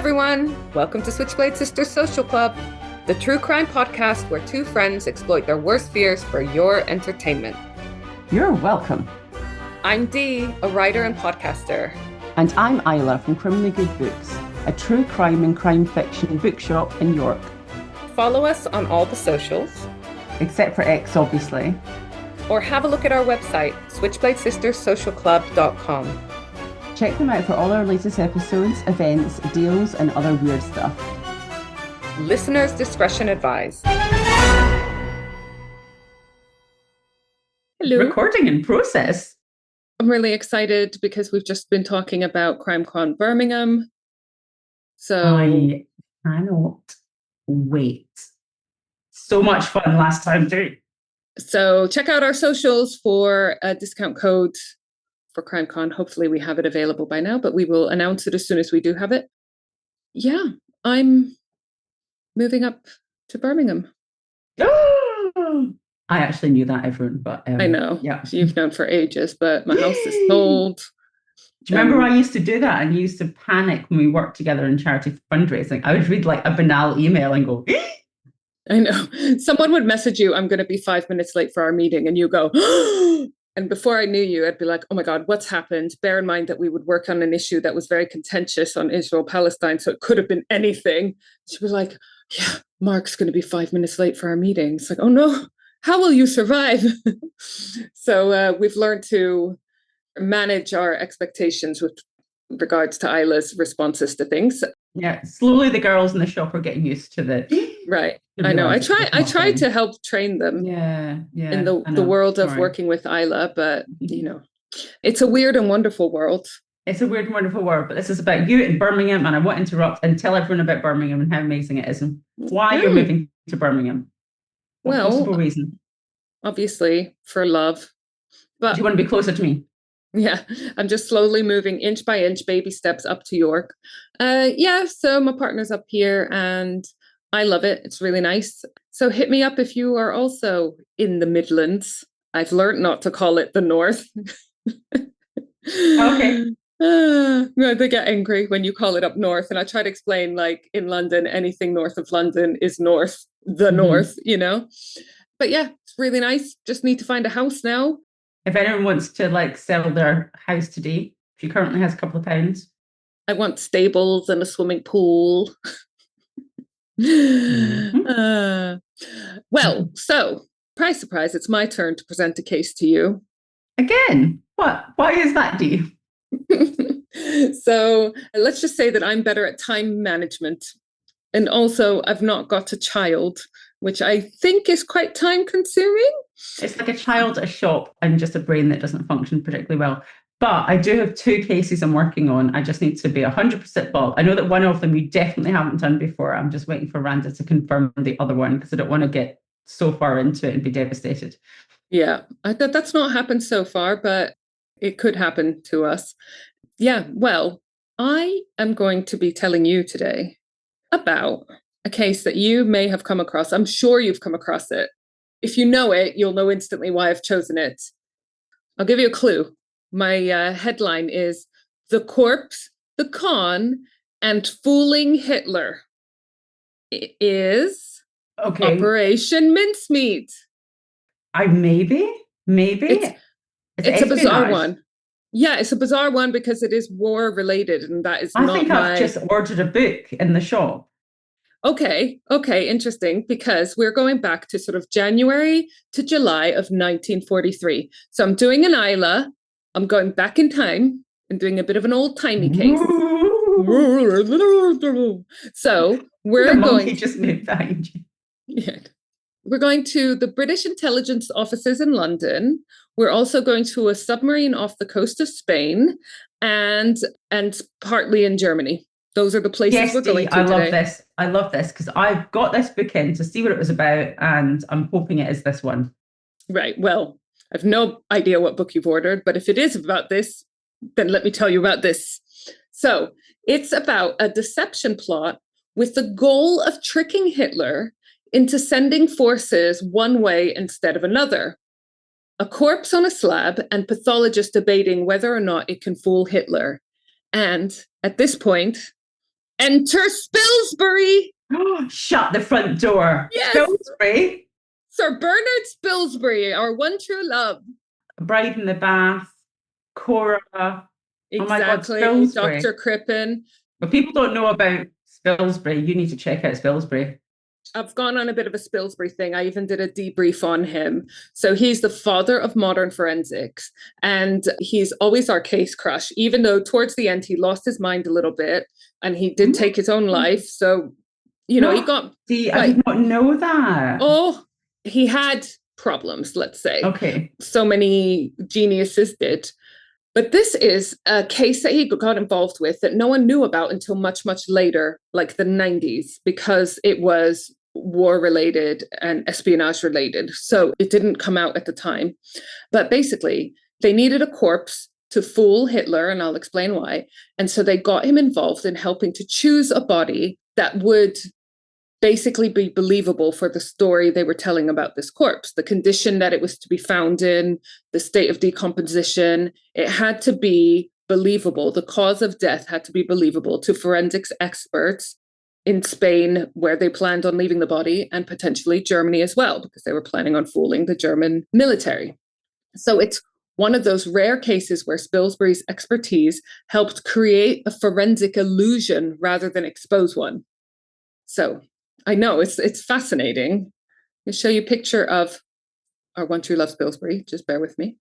everyone. Welcome to Switchblade Sisters Social Club, the true crime podcast where two friends exploit their worst fears for your entertainment. You're welcome. I'm Dee, a writer and podcaster. And I'm Isla from Criminally Good Books, a true crime and crime fiction bookshop in York. Follow us on all the socials. Except for X, obviously. Or have a look at our website, switchbladesisterssocialclub.com. Check them out for all our latest episodes, events, deals, and other weird stuff. Listeners' discretion advised. Hello. Recording in process. I'm really excited because we've just been talking about CrimeCon Birmingham. So I cannot wait. So much fun last time too. So check out our socials for a discount code for CrimeCon. Hopefully we have it available by now, but we will announce it as soon as we do have it. Yeah, I'm moving up to Birmingham. I actually knew that, everyone, but I know. Yeah, you've known for ages, but my house is sold. Do you remember I used to do that? And you used to panic when we worked together in charity fundraising. I would read like a banal email and go, I know. Someone would message you, I'm going to be 5 minutes late for our meeting. And you go, and before I knew you, I'd be like, oh my God, what's happened? Bear in mind that we would work on an issue that was very contentious on Israel-Palestine. So it could have been anything. She was like, yeah, Mark's going to be 5 minutes late for our meeting. It's like, oh no, how will you survive? So we've learned to manage our expectations with regards to Isla's responses to things. Yeah, slowly the girls in the shop are getting used to the right. I know. I tried to help train them. Yeah. In the world of working with Isla, but you know, it's a weird and wonderful world. It's a weird and wonderful world, but this is about you in Birmingham, and I want to interrupt and tell everyone about Birmingham and how amazing it is and why you're moving to Birmingham. What possible reason? Obviously for love. But do you want to be closer to me? Yeah, I'm just slowly moving inch by inch, baby steps up to York. So my partner's up here and I love it. It's really nice. So hit me up if you are also in the Midlands. I've learned not to call it the North. Okay. They get angry when you call it up north. And I try to explain, like in London, anything north of London is north, north, you know. But yeah, it's really nice. Just need to find a house now. If anyone wants to like sell their house today, she currently has a couple of pounds. I want stables and a swimming pool. Well, so surprise, it's my turn to present a case to you. Again? What? Why is that, Dee? So let's just say that I'm better at time management. And also I've not got a child, which I think is quite time consuming. It's like a child at a shop and just a brain that doesn't function particularly well. But I do have two cases I'm working on. I just need to be 100% well. I know that one of them you definitely haven't done before. I'm just waiting for Randa to confirm the other one because I don't want to get so far into it and be devastated. Yeah, that's not happened so far, but it could happen to us. Yeah, well, I am going to be telling you today about a case that you may have come across. I'm sure you've come across it. If you know it, you'll know instantly why I've chosen it. I'll give you a clue. My headline is The Corpse, the Con, and Fooling Hitler. It is Operation Mincemeat. Maybe. It's a bizarre one. Yeah, it's a bizarre one because it is war related, and that is not. I think I've just ordered a book in the shop. Okay, interesting, because we're going back to sort of January to July of 1943. So I'm doing an Isla. I'm going back in time and doing a bit of an old-timey case. So we're going. He just moved behind you. Yeah. We're going to the British intelligence offices in London. We're also going to a submarine off the coast of Spain and partly in Germany. Those are the places we're going to today. I love this because I've got this book in to see what it was about, and I'm hoping it is this one. Right. Well, I have no idea what book you've ordered, but if it is about this, then let me tell you about this. So it's about a deception plot with the goal of tricking Hitler into sending forces one way instead of another. A corpse on a slab and pathologist debating whether or not it can fool Hitler. And at this point, Enter Spilsbury. Shut the front door. Yes. Spilsbury. Sir Bernard Spilsbury, our one true love. Bride in the Bath. Cora. Exactly. Oh my God, Spilsbury. Dr. Crippen. If people don't know about Spilsbury, you need to check out Spilsbury. I've gone on a bit of a Spilsbury thing. I even did a debrief on him. So he's the father of modern forensics, and he's always our case crush, even though towards the end he lost his mind a little bit and he did take his own life. So, he got... See, I did not know that. Oh, he had problems, let's say. Okay. So many geniuses did. But this is a case that he got involved with that no one knew about until much, much later, like the 90s, because it was war-related and espionage-related. So it didn't come out at the time. But basically, they needed a corpse to fool Hitler, and I'll explain why. And so they got him involved in helping to choose a body that would basically be believable for the story they were telling about this corpse, the condition that it was to be found in, the state of decomposition. It had to be believable. The cause of death had to be believable to forensics experts in Spain, where they planned on leaving the body, and potentially Germany as well, because they were planning on fooling the German military. So it's one of those rare cases where Spilsbury's expertise helped create a forensic illusion rather than expose one. So I know it's fascinating. I'll show you a picture of our one true love Spilsbury. Just bear with me.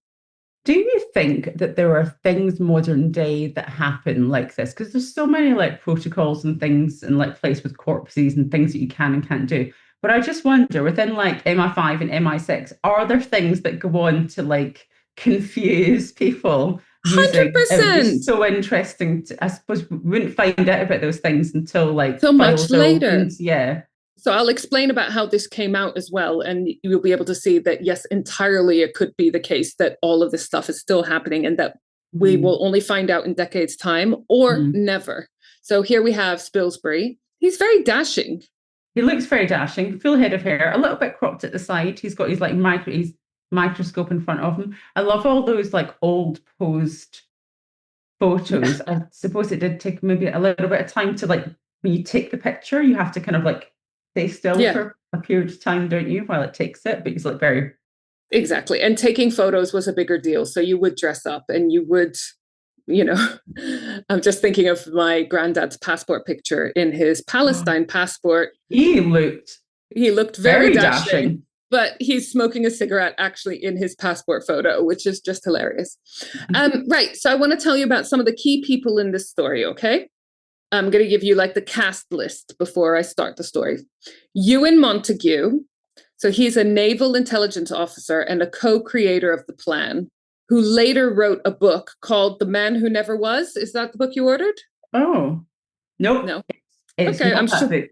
Do you think that there are things modern day that happen like this? Because there's so many like protocols and things and like place with corpses and things that you can and can't do. But I just wonder, within like MI5 and MI6, are there things that go on to like confuse people? 100%. It would be so interesting. I suppose we wouldn't find out about those things until like so much later. Opened. Yeah. So I'll explain about how this came out as well. And you'll be able to see that, yes, entirely it could be the case that all of this stuff is still happening and that we will only find out in decades' time or never. So here we have Spilsbury. He's very dashing. He looks very dashing, full head of hair, a little bit cropped at the side. He's got his like microscope in front of him. I love all those like old posed photos. I suppose it did take maybe a little bit of time to like, when you take the picture, you have to kind of like stay still for a period of time, don't you, while it takes it? But he's like very... Exactly. And taking photos was a bigger deal. So you would dress up and you would, I'm just thinking of my granddad's passport picture in his Palestine passport. He looked very dashing. But he's smoking a cigarette actually in his passport photo, which is just hilarious. Right. So I want to tell you about some of the key people in this story, okay? I'm going to give you like the cast list before I start the story. Ewan Montague. So he's a naval intelligence officer and a co-creator of the plan, who later wrote a book called The Man Who Never Was. Is that the book you ordered? Oh, nope. No. Okay, I'm sure.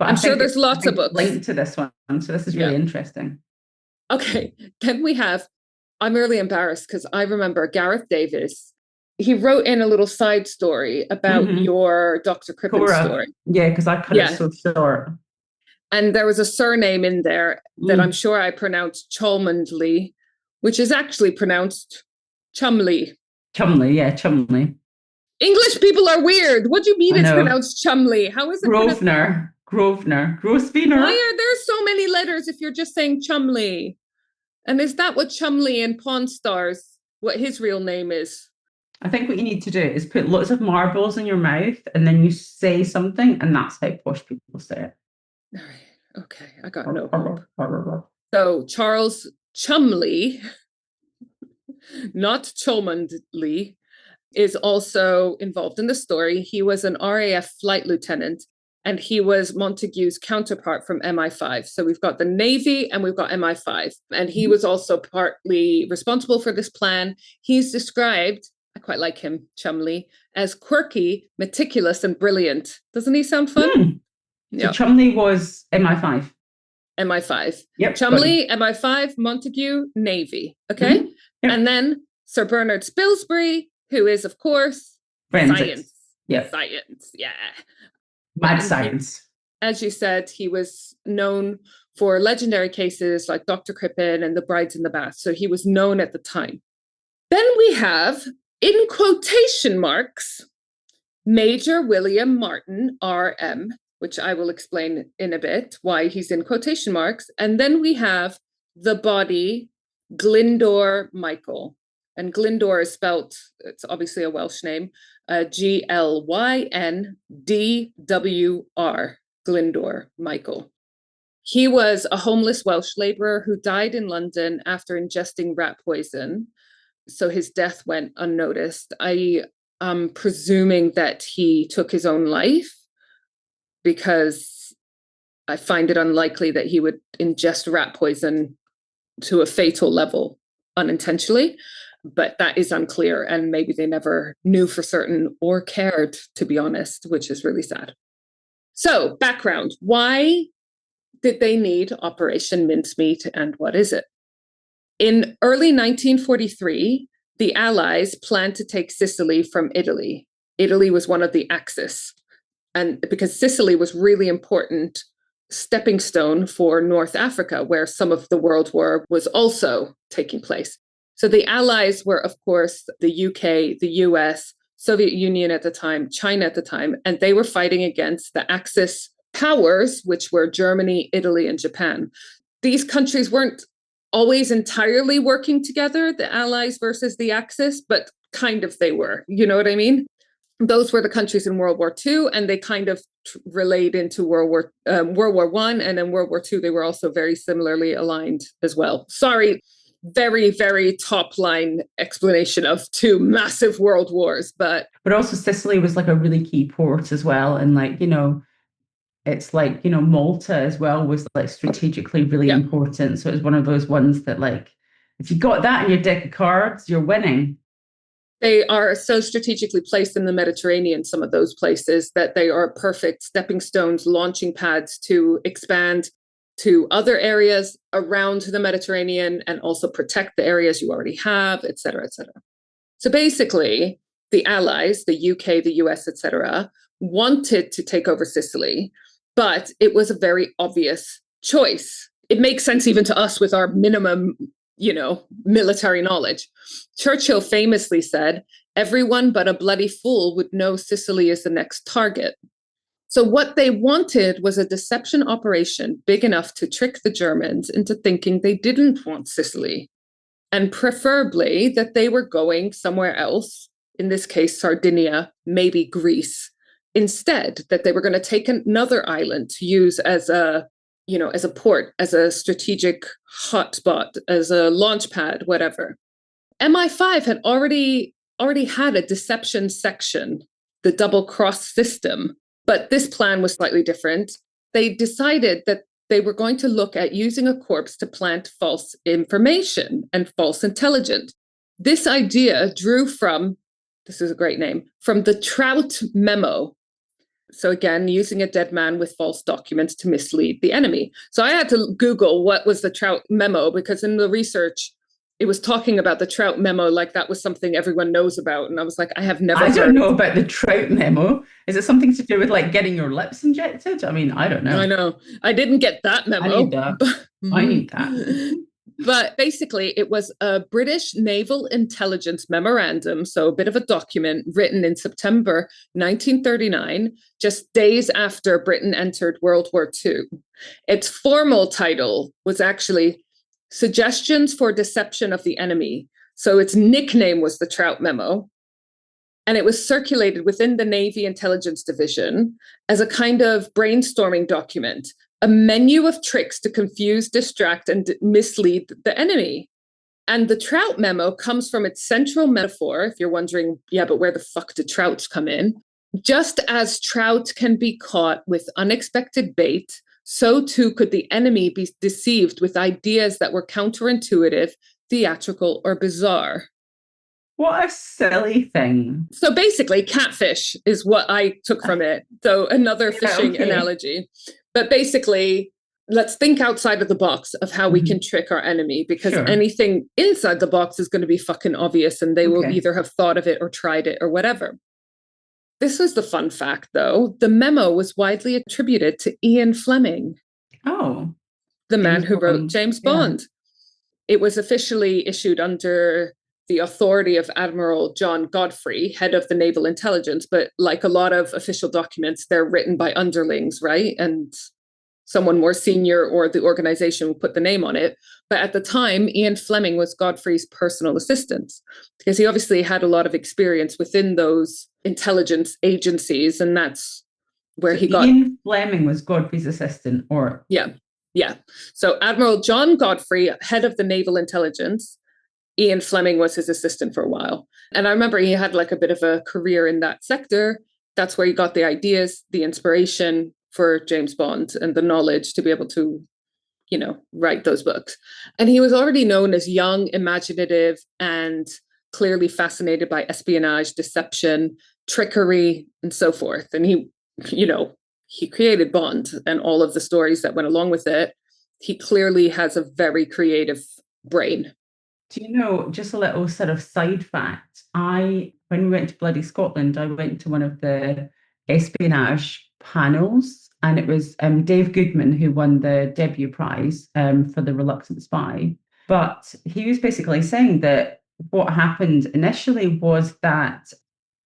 I'm sure there's lots of books linked to this one. So this is really interesting. Okay. Then we have, I'm really embarrassed because I remember Gareth Davis. He wrote in a little side story about your Dr. Crippen story. Yeah, because I cut it so short. And there was a surname in there that I'm sure I pronounced Cholmondeley, which is actually pronounced Chumley. Chumley, yeah, Chumley. English people are weird. What do you mean it's pronounced Chumley? How is it Grosvenor. Grosvenor. Why are there so many letters if you're just saying Chumley? And is that what Chumley in Pawn Stars, what his real name is? I think what you need to do is put lots of marbles in your mouth and then you say something, and that's how posh people say it. All right. Okay. I got no hope. So Charles Chumley, not Cholmondeley, is also involved in the story. He was an RAF flight lieutenant, and he was Montague's counterpart from MI5. So we've got the Navy and we've got MI5. And he was also partly responsible for this plan. He's described, I quite like him, Chumley, as quirky, meticulous, and brilliant. Doesn't he sound fun? So Chumley was MI5. MI5. Yep. Chumley, MI5, Montague, Navy. Okay? Yep. And then Sir Bernard Spilsbury, who is, of course, science. Yeah. Science, yeah. Mad science. As you said, he was known for legendary cases like Dr. Crippen and the Brides in the Bath. So he was known at the time. Then we have, in quotation marks, Major William Martin, RM, which I will explain in a bit why he's in quotation marks. And then we have the body, Glyndwr Michael. And Glyndwr is spelt, it's obviously a Welsh name, Glyndwr, Glyndwr Michael. He was a homeless Welsh labourer who died in London after ingesting rat poison. So his death went unnoticed. I am presuming that he took his own life because I find it unlikely that he would ingest rat poison to a fatal level unintentionally, but that is unclear. And maybe they never knew for certain or cared, to be honest, which is really sad. So background, why did they need Operation Mincemeat and what is it? In early 1943, the Allies planned to take Sicily from Italy. Italy was one of the Axis. And because Sicily was really important stepping stone for North Africa, where some of the World War was also taking place. So the Allies were, of course, the UK, the US, Soviet Union at the time, China at the time, and they were fighting against the Axis powers, which were Germany, Italy, and Japan. These countries weren't always entirely working together, the Allies versus the Axis, but kind of they were, you know what I mean? Those were the countries in World War II, and they kind of relayed into World War I, and then World War II, they were also very similarly aligned as well. Sorry, very, very top line explanation of two massive world wars, but also Sicily was like a really key port as well, and like, you know, it's like, you know, Malta as well was like strategically really important. So it was one of those ones that, like, if you got that in your deck of cards, you're winning. They are so strategically placed in the Mediterranean, some of those places, that they are perfect stepping stones, launching pads to expand to other areas around the Mediterranean and also protect the areas you already have, et cetera, et cetera. So basically, the Allies, the UK, the US, et cetera, wanted to take over Sicily, but it was a very obvious choice. It makes sense even to us with our minimum, you know, military knowledge. Churchill famously said, "Everyone but a bloody fool would know Sicily is the next target." So what they wanted was a deception operation big enough to trick the Germans into thinking they didn't want Sicily, and preferably that they were going somewhere else, in this case, Sardinia, maybe Greece, instead, that they were going to take another island to use as a, you know, as a port, as a strategic hotspot, as a launch pad, whatever. MI5 had already had a deception section, the double cross system, but this plan was slightly different. They decided that they were going to look at using a corpse to plant false information and false intelligence. This idea drew from, this is a great name, from the Trout Memo. So again, using a dead man with false documents to mislead the enemy. So I had to Google what was the Trout Memo, because in the research, it was talking about the Trout Memo like that was something everyone knows about. And I was like, I don't know about the Trout Memo. Is it something to do with like getting your lips injected? I mean, I don't know. I know. I didn't get that memo. I need that. I need that. But basically, it was a British Naval Intelligence Memorandum, so a bit of a document written in September 1939, just days after Britain entered World War II. Its formal title was actually Suggestions for Deception of the Enemy. So its nickname was the Trout Memo. And it was circulated within the Navy Intelligence Division as a kind of brainstorming document, a menu of tricks to confuse, distract, and mislead the enemy. And the Trout Memo comes from its central metaphor, if you're wondering, yeah, but where the fuck do trouts come in? Just as trout can be caught with unexpected bait, so too could the enemy be deceived with ideas that were counterintuitive, theatrical, or bizarre. What a silly thing. So basically, catfish is what I took from it. So another fishing analogy. But basically, let's think outside of the box of how we can trick our enemy, because anything inside the box is going to be fucking obvious, and they will either have thought of it or tried it or whatever. This was the fun fact, though. The memo was widely attributed to Ian Fleming. Oh. The man who wrote James Bond. It was officially issued under the authority of Admiral John Godfrey, head of the Naval Intelligence. But like a lot of official documents, they're written by underlings, right? And someone more senior or the organization will put the name on it. But at the time, Ian Fleming was Godfrey's personal assistant because he obviously had a lot of experience within those intelligence agencies. And that's where he got... Ian Fleming was Godfrey's assistant, or... Yeah. So Admiral John Godfrey, head of the Naval Intelligence, Ian Fleming was his assistant for a while. And I remember he had like a bit of a career in that sector. That's where he got the ideas, the inspiration for James Bond and the knowledge to be able to, write those books. And he was already known as young, imaginative, and clearly fascinated by espionage, deception, trickery, and so forth. And he created Bond and all of the stories that went along with it. He clearly has a very creative brain. Do you know, just a little sort of side fact, when we went to bloody Scotland, I went to one of the espionage panels, and it was Dave Goodman who won the WWII prize for The Reluctant Spy. But he was basically saying that what happened initially was that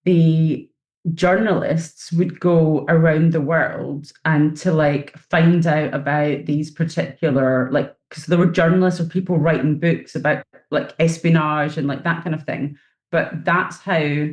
the journalists would go around the world and to find out about these particular, because there were journalists or people writing books about espionage and that kind of thing. But that's how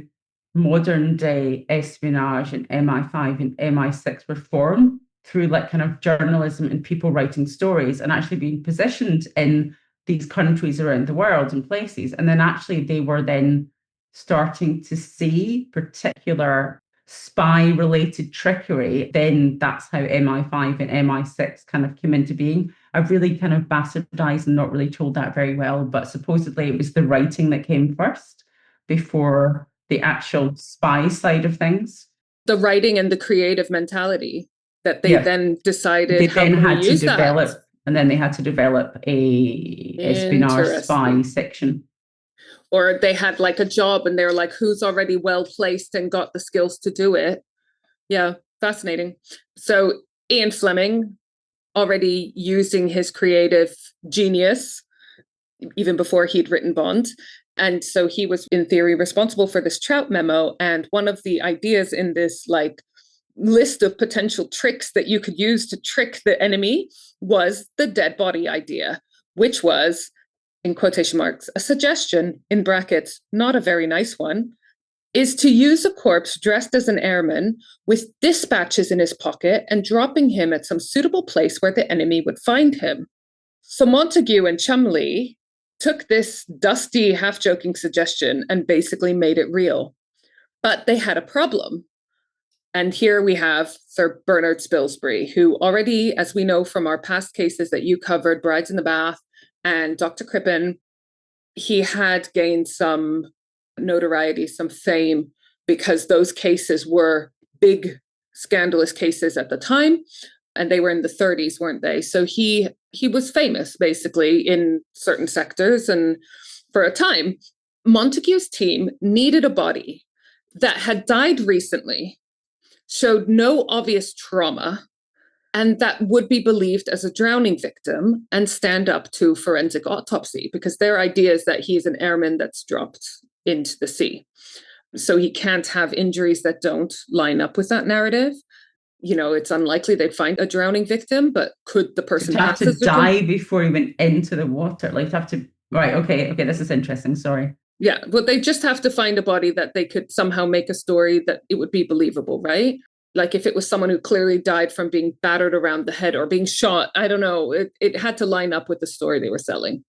modern day espionage and MI5 and MI6 were formed, through kind of journalism and people writing stories and actually being positioned in these countries around the world and places. And then actually they were then starting to see particular spy-related trickery. Then that's how MI5 and MI6 kind of came into being. I've really kind of bastardized and not really told that very well, but supposedly it was the writing that came first before the actual spy side of things. The writing and the creative mentality that they then decided they then had to develop that. And then they had to develop a espionage spy section. Or they had a job and they're who's already well placed and got the skills to do it. Yeah, fascinating. So Ian Fleming, already using his creative genius even before he'd written Bond. And so he was in theory responsible for this Trout memo. And one of the ideas in this list of potential tricks that you could use to trick the enemy was the dead body idea, which was, in quotation marks, a suggestion, in brackets, not a very nice one, is to use a corpse dressed as an airman with dispatches in his pocket and dropping him at some suitable place where the enemy would find him. So Montague and Chumley took this dusty, half-joking suggestion and basically made it real. But they had a problem. And here we have Sir Bernard Spilsbury, who already, as we know from our past cases that you covered, Brides in the Bath and Dr. Crippen, he had gained some notoriety, some fame, because those cases were big, scandalous cases at the time. And they were in the 30s, weren't they? So he was famous, basically, in certain sectors. And for a time, Montague's team needed a body that had died recently, showed no obvious trauma, and that would be believed as a drowning victim and stand up to forensic autopsy, because their idea is that he's an airman that's dropped into the sea. So he can't have injuries that don't line up with that narrative. It's unlikely they'd find a drowning victim, but could the person have to die before he went into the water? Right, okay, this is interesting, sorry. Yeah, but they just have to find a body that they could somehow make a story that it would be believable, right? If it was someone who clearly died from being battered around the head or being shot, I don't know, it had to line up with the story they were selling.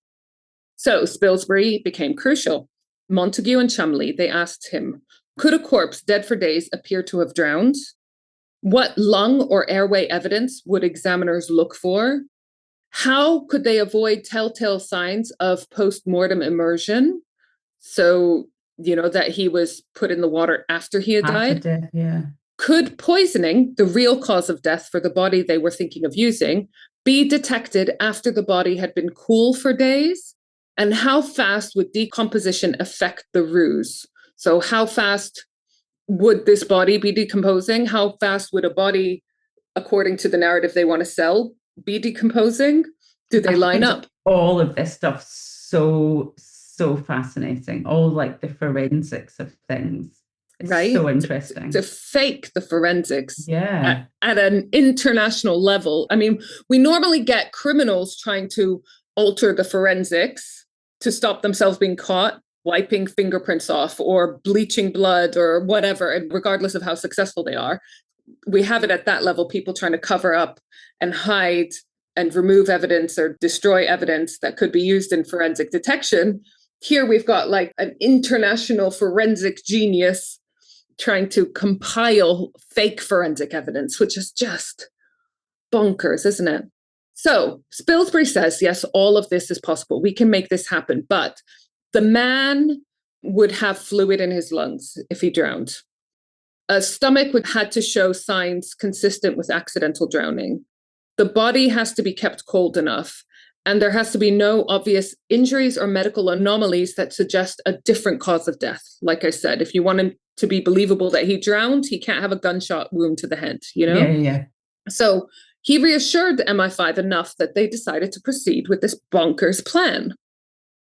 So Spilsbury became crucial. Montague and Chumley, they asked him, could a corpse dead for days appear to have drowned? What lung or airway evidence would examiners look for? How could they avoid telltale signs of post-mortem immersion? So, that he was put in the water after he had died. Death, yeah. Could poisoning, the real cause of death for the body they were thinking of using, be detected after the body had been cool for days? And how fast would decomposition affect the ruse? So how fast would this body be decomposing? How fast would a body, according to the narrative they want to sell, be decomposing? Do they line up? All of this stuff so so fascinating. All like the forensics of things. It's right? so interesting. To fake the forensics Yeah. at an international level. I mean, we normally get criminals trying to alter the forensics to stop themselves being caught, wiping fingerprints off or bleaching blood or whatever, and regardless of how successful they are. We have it at that level, people trying to cover up and hide and remove evidence or destroy evidence that could be used in forensic detection. Here we've got like an international forensic genius trying to compile fake forensic evidence, which is just bonkers, isn't it? So Spilsbury says, yes, all of this is possible. We can make this happen. But the man would have fluid in his lungs if he drowned. A stomach would had to show signs consistent with accidental drowning. The body has to be kept cold enough. And there has to be no obvious injuries or medical anomalies that suggest a different cause of death. Like I said, if you want him to be believable that he drowned, he can't have a gunshot wound to the head, you know? Yeah. So he reassured the MI5 enough that they decided to proceed with this bonkers plan.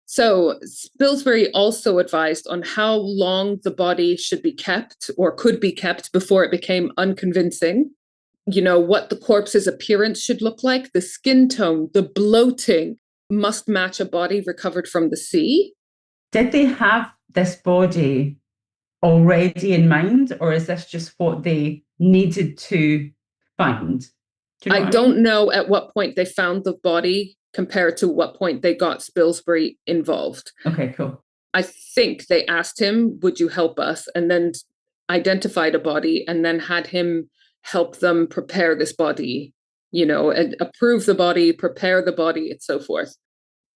So Spilsbury also advised on how long the body should be kept or could be kept before it became unconvincing. You know, what the corpse's appearance should look like, the skin tone, the bloating must match a body recovered from the sea. Did they have this body already in mind, or is this just what they needed to find? Do you know I don't know at what point they found the body compared to what point they got Spilsbury involved. Okay, cool. I think they asked him, would you help us? And then identified a body and then had him help them prepare this body, you know, and approve the body, prepare the body, and so forth.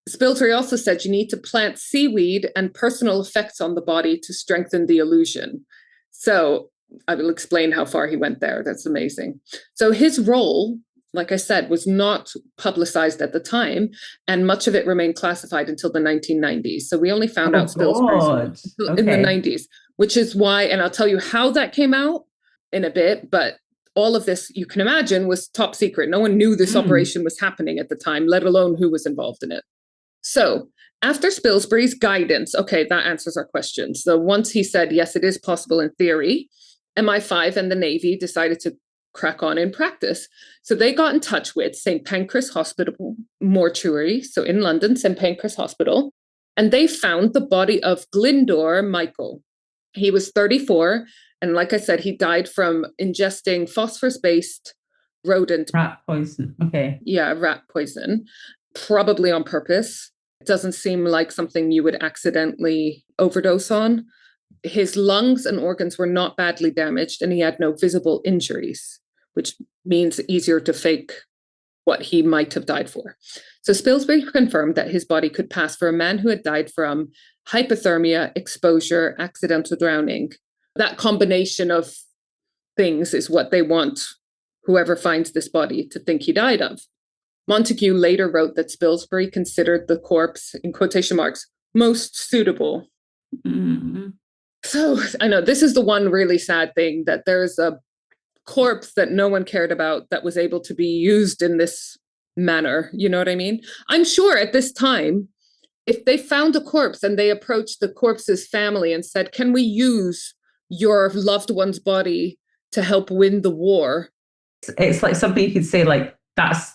Spilsbury also said you need to plant seaweed and personal effects on the body to strengthen the illusion. So I will explain how far he went there. That's amazing. So his role, like I said, was not publicized at the time, and much of it remained classified until the 1990s. So we only found out Spilsbury's in the 90s, which is why, and I'll tell you how that came out in a bit, but all of this, you can imagine, was top secret. No one knew this operation was happening at the time, let alone who was involved in it. So after Spilsbury's guidance, okay, that answers our question. So once he said, yes, it is possible in theory, MI5 and the Navy decided to crack on in practice. So they got in touch with St. Pancras Hospital Mortuary, so in London, St. Pancras Hospital, and they found the body of Glyndwr Michael. He was 34, and like I said, he died from ingesting phosphorus-based rodent... Rat poison, okay. Yeah, rat poison, probably on purpose. It doesn't seem like something you would accidentally overdose on. His lungs and organs were not badly damaged, and he had no visible injuries, which means easier to fake what he might have died for. So Spilsbury confirmed that his body could pass for a man who had died from hypothermia, exposure, accidental drowning. That combination of things is what they want whoever finds this body to think he died of. Montague later wrote that Spilsbury considered the corpse, in quotation marks, most suitable. Mm-hmm. So I know this is the one really sad thing, that there's a corpse that no one cared about that was able to be used in this manner. You know what I mean? I'm sure at this time, if they found a corpse and they approached the corpse's family and said, can we use your loved one's body to help win the war? It's like something you could say, like, that's,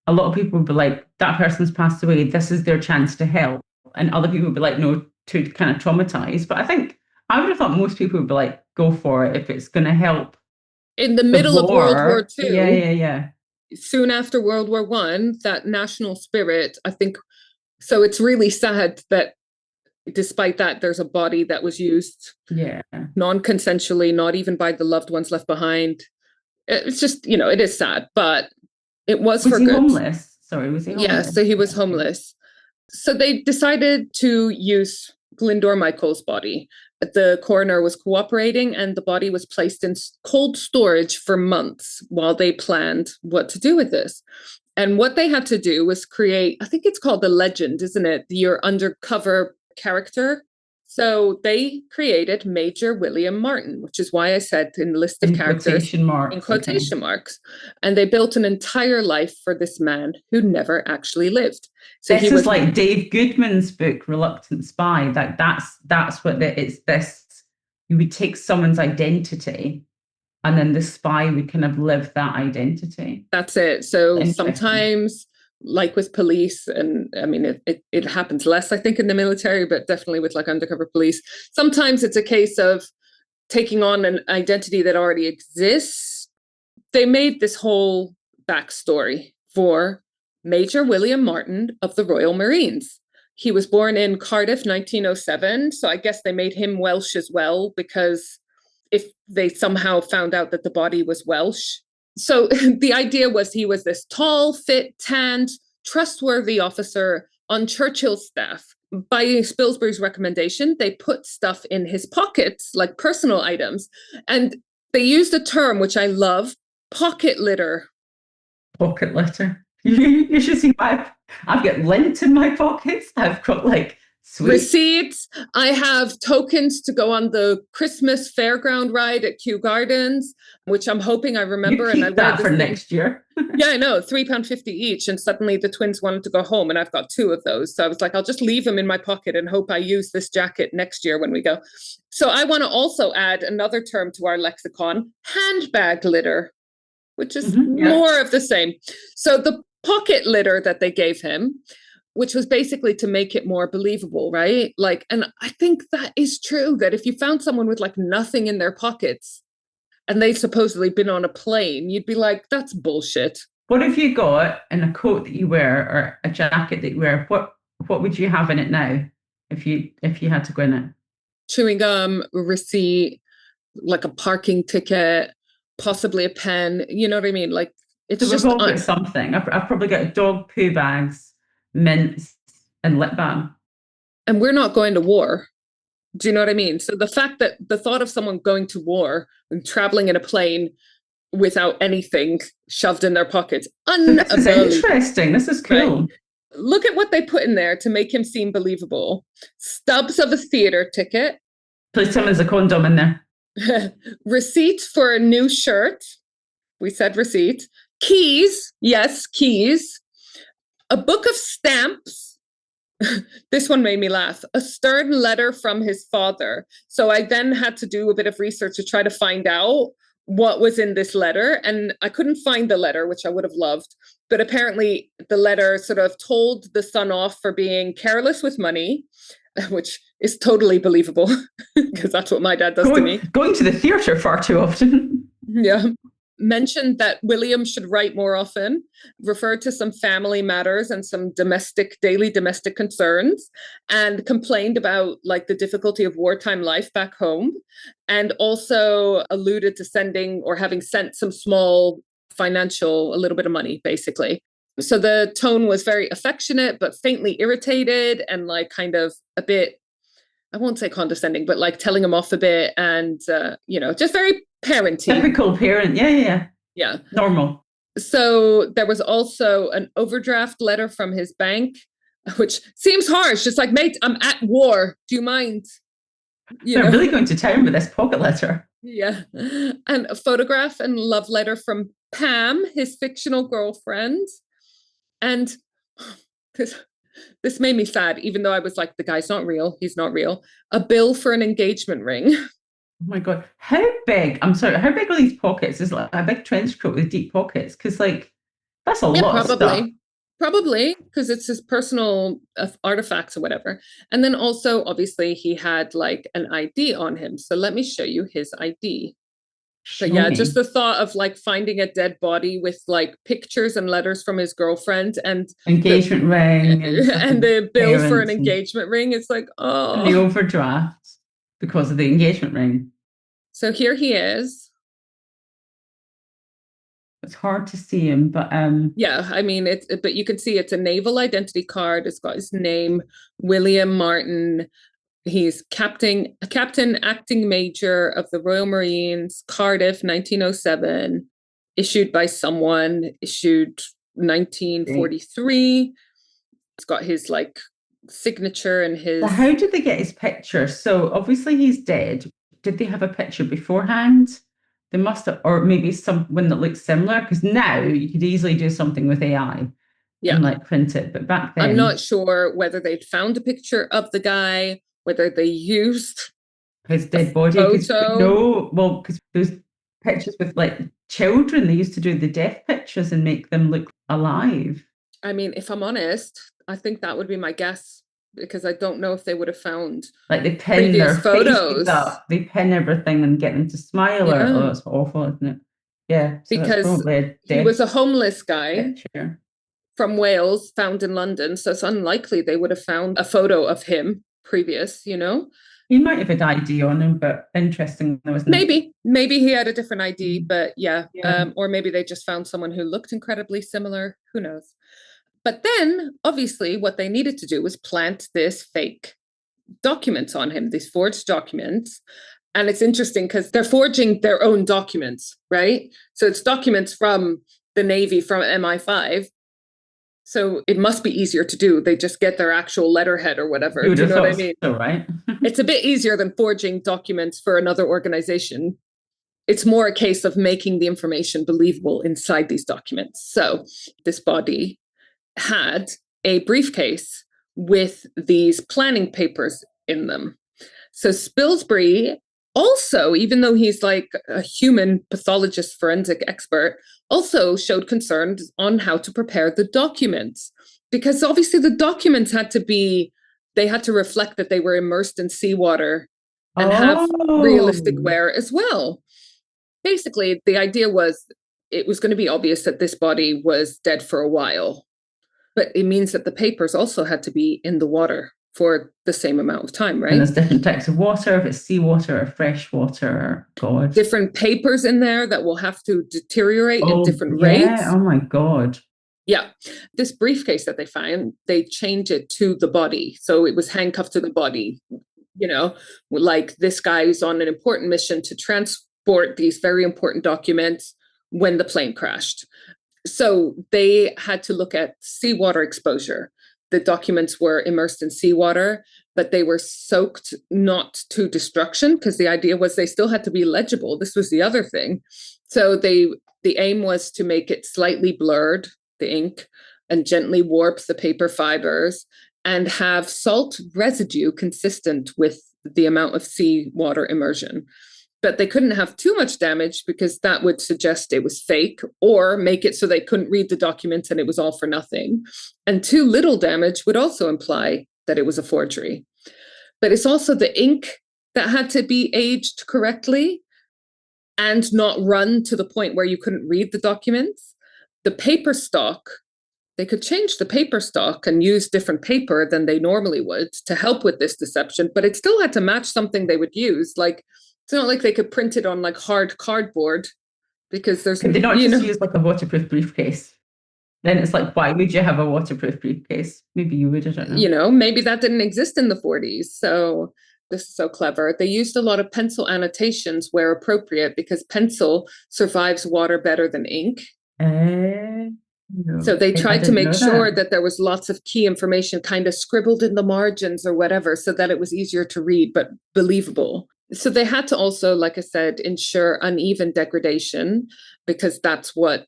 a lot of people would be like, that person's passed away, this is their chance to help. And other people would be like, no, to kind of traumatize. But I think, I would have thought most people would be like, go for it if it's going to help. In the middle of World War II. Yeah. Soon after World War I, that national spirit, I think, so it's really sad that despite that, there's a body that was used non-consensually, not even by the loved ones left behind. It's just, you know, it is sad, but it was for good. Homeless? Sorry, was he homeless? Yeah, so he was homeless. So they decided to use Glyndwr Michael's body. The coroner was cooperating, and the body was placed in cold storage for months while they planned what to do with this. And what they had to do was create, I think it's called the legend, isn't it? Your undercover character. So they created Major William Martin, which is why I said in the list of characters in quotation marks. And they built an entire life for this man who never actually lived. So this is like Dave Goodman's book, Reluctant Spy. That's what it's this. You would take someone's identity, and then the spy would kind of live that identity. That's it. So sometimes, like with police, and I mean, it happens less, I think, in the military, but definitely with like undercover police. Sometimes it's a case of taking on an identity that already exists. They made this whole backstory for Major William Martin of the Royal Marines. He was born in Cardiff, 1907. So I guess they made him Welsh as well, because if they somehow found out that the body was Welsh. So the idea was he was this tall, fit, tanned, trustworthy officer on Churchill's staff. By Spilsbury's recommendation, they put stuff in his pockets, like personal items. And they used a term, which I love, pocket litter. Pocket litter. You should see I've got lint in my pockets. I've got like receipts. I have tokens to go on the Christmas fairground ride at Kew Gardens, which I'm hoping I remember. And I that for next year. Yeah, I know, £3.50 each. And suddenly the twins wanted to go home, and I've got 2 of those. So I was like, I'll just leave them in my pocket and hope I use this jacket next year when we go. So I want to also add another term to our lexicon, handbag litter, which is more of the same. So the pocket litter that they gave him, which was basically to make it more believable, right? Like, and I think that is true, that if you found someone with like nothing in their pockets and they've supposedly been on a plane, you'd be like, that's bullshit. What have you got in a coat that you wear or a jacket that you wear? What would you have in it now if you had to go in it? Chewing gum, receipt, like a parking ticket, possibly a pen. You know what I mean? Like, it's so just we've all got something. I've probably got dog poo bags, mints, and lip balm. And we're not going to war. Do you know what I mean? So the fact that the thought of someone going to war and traveling in a plane without anything shoved in their pockets, this is interesting. This is cool. Right? Look at what they put in there to make him seem believable. Stubs of a theater ticket. Please tell me there's a condom in there. Receipt for a new shirt. We said receipt. Keys. Yes, keys. A book of stamps. This one made me laugh. A stern letter from his father. So I then had to do a bit of research to try to find out what was in this letter. And I couldn't find the letter, which I would have loved. But apparently the letter sort of told the son off for being careless with money, which is totally believable because that's what my dad does to me. Going to the theatre far too often. Yeah. Mentioned that William should write more often, referred to some family matters and some daily domestic concerns, and complained about like the difficulty of wartime life back home, and also alluded to sending or having sent some small financial, a little bit of money, basically. So the tone was very affectionate, but faintly irritated and like kind of a bit, I won't say condescending, but like telling him off a bit and, just very parenting. Typical parent. Yeah. Normal. So there was also an overdraft letter from his bank, which seems harsh. It's like, mate, I'm at war. Do you mind? They're really going to town with this pocket letter. Yeah. And a photograph and love letter from Pam, his fictional girlfriend. And this made me sad, even though I was like, the guy's not real. He's not real. A bill for an engagement ring. Oh my God. How big? I'm sorry. How big are these pockets? Is like a big trench coat with deep pockets? Because like, that's a lot of stuff. Probably, because it's his personal artifacts or whatever. And then also, obviously, he had like an ID on him. So let me show you his ID. So yeah, just the thought of like finding a dead body with like pictures and letters from his girlfriend and engagement ring and the bill for an engagement ring. It's like, oh, and the overdraft because of the engagement ring. So here he is. It's hard to see him, but yeah, I mean but you can see it's a naval identity card. It's got his name, William Martin. He's captain acting major of the Royal Marines, Cardiff, 1907, issued by someone, issued 1943. It's got his like signature and his... So how did they get his picture? So obviously he's dead. Did they have a picture beforehand? They must have, or maybe someone that looks similar, because now you could easily do something with AI and like print it. But back then, I'm not sure whether they'd found a picture of the guy, whether they used his dead body. No, well, because those pictures with like children, they used to do the death pictures and make them look alive. I mean, if I'm honest, I think that would be my guess, because I don't know if they would have found like they pin their photos up, they pin everything and get them to smile. Or oh, it's awful, isn't it? Yeah, so because he was a homeless guy picture from Wales, found in London, so it's unlikely they would have found a photo of him previous, you know. He might have had ID on him, but interesting though, isn't it? Maybe he had a different ID, but or maybe they just found someone who looked incredibly similar. Who knows? But then, obviously, what they needed to do was plant this fake documents on him, these forged documents. And it's interesting because they're forging their own documents, right? So it's documents from the Navy, from MI5. So it must be easier to do. They just get their actual letterhead or whatever. Do you know what I mean? So, right. It's a bit easier than forging documents for another organization. It's more a case of making the information believable inside these documents. So this body had a briefcase with these planning papers in them. So Spilsbury also, even though he's like a human pathologist, forensic expert, also showed concern on how to prepare the documents, because obviously the documents had to reflect that they were immersed in seawater and have realistic wear as well. Basically, the idea was it was going to be obvious that this body was dead for a while, but it means that the papers also had to be in the water for the same amount of time, right? And there's different types of water, if it's seawater or fresh water, God. Different papers in there that will have to deteriorate at different rates. Oh my God. Yeah. This briefcase that they found, they changed it to the body. So it was handcuffed to the body, you know, like this guy is on an important mission to transport these very important documents when the plane crashed. So they had to look at seawater exposure. The documents were immersed in seawater, but they were soaked not to destruction, because the idea was they still had to be legible. This was the other thing. So the aim was to make it slightly blurred, the ink, and gently warp the paper fibers and have salt residue consistent with the amount of seawater immersion. But they couldn't have too much damage, because that would suggest it was fake, or make it so they couldn't read the documents and it was all for nothing. And too little damage would also imply that it was a forgery. But it's also the ink that had to be aged correctly and not run to the point where you couldn't read the documents. The paper stock, they could change the paper stock and use different paper than they normally would to help with this deception, but it still had to match something they would use. Like, it's not like they could print it on like hard cardboard, because there's... Could they not just use like a waterproof briefcase? Then it's like, why would you have a waterproof briefcase? Maybe you would, I don't know. You know, maybe that didn't exist in the 40s. So this is so clever. They used a lot of pencil annotations where appropriate, because pencil survives water better than ink. No, so they tried to make sure that there was lots of key information kind of scribbled in the margins or whatever, so that it was easier to read, but believable. So they had to also, like I said, ensure uneven degradation, because that's what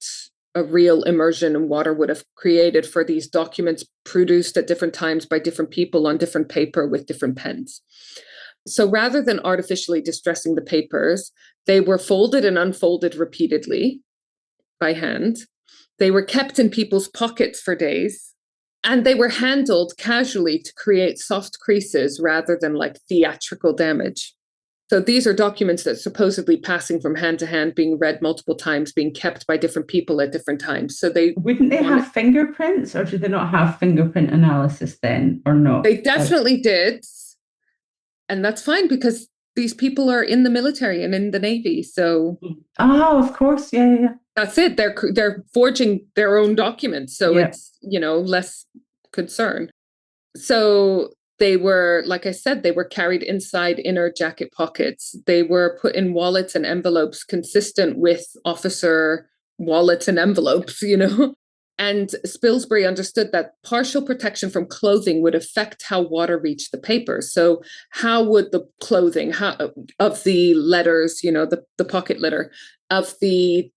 a real immersion in water would have created for these documents produced at different times by different people on different paper with different pens. So rather than artificially distressing the papers, they were folded and unfolded repeatedly by hand. They were kept in people's pockets for days, and they were handled casually to create soft creases rather than like theatrical damage. So these are documents that supposedly passing from hand to hand, being read multiple times, being kept by different people at different times. So they wouldn't they have fingerprints, or did they not have fingerprint analysis then, or not? They definitely did. And that's fine, because these people are in the military and in the Navy. So of course, yeah. That's it. They're forging their own documents. So it's, you know, less concern. So they were, like I said, they were carried inside inner jacket pockets. They were put in wallets and envelopes consistent with officer wallets and envelopes, you know. And Spilsbury understood that partial protection from clothing would affect how water reached the papers. So how would the clothing of the letters, the pocket litter, of the